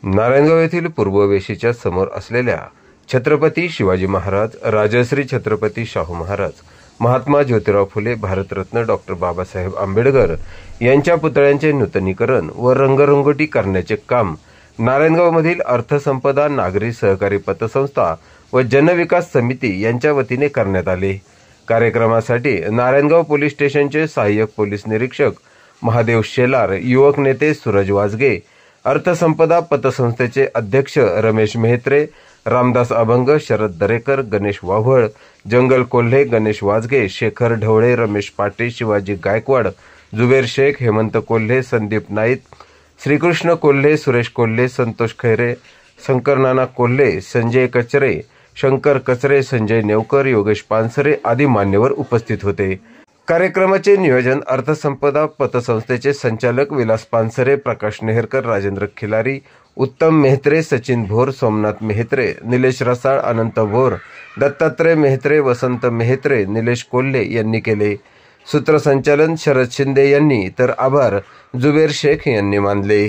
नारायणगाव येथील पूर्व वेशीच्या समोर असलेल्या छत्रपती शिवाजी महाराज, राजश्री छत्रपती शाहू महाराज, महात्मा ज्योतिराव फुले, भारतरत्न डॉक्टर बाबासाहेब आंबेडकर यांच्या पुतळ्यांचे नूतनीकरण व रंगरंगोटी करण्याचे काम नारायणगावमधील अर्थसंपदा नागरी सहकारी पतसंस्था व जनविकास समिती यांच्या वतीने करण्यात आले। कार्यक्रमासाठी नारायणगाव पोलीस स्टेशनचे सहाय्यक पोलीस निरीक्षक महादेव शेलार, युवक नेते सूरज वाजगे, अर्थसंपदा पतसंस्थेचे अध्यक्ष रमेश मेहत्रे, रामदास अभंग, शरद दरेकर, गणेश वाव्हळ, जंगल कोल्हे, गणेश वाजगे, शेखर ढवळे, रमेश पाटे, शिवाजी गायकवाड, जुबेर शेख, हेमंत कोल्हे, संदीप नाईक, श्रीकृष्ण कोल्हे, सुरेश कोल्हे, संतोष खैरे, शंकर नाना कोल्हे, संजय कचरे, शंकर कचरे, संजय नेवकर, योगेश पानसरे आदी मान्यवर उपस्थित होते। कार्यक्रमाचे नियोजन अर्थसंपदा पतसंस्थेचे संचालक विलास पानसरे, प्रकाश नेहरकर, राजेंद्र खिलारी, उत्तम मेहत्रे, सचिन भोर, सोमनाथ मेहत्रे, निलेश रसाळ, अनंत भोर, दत्तात्रय मेहत्रे, वसंत मेहत्रे, निलेश कोल्हे यांनी केले। सूत्रसंचालन शरद शिंदे यांनी तर आभार जुबेर शेख यांनी मानले।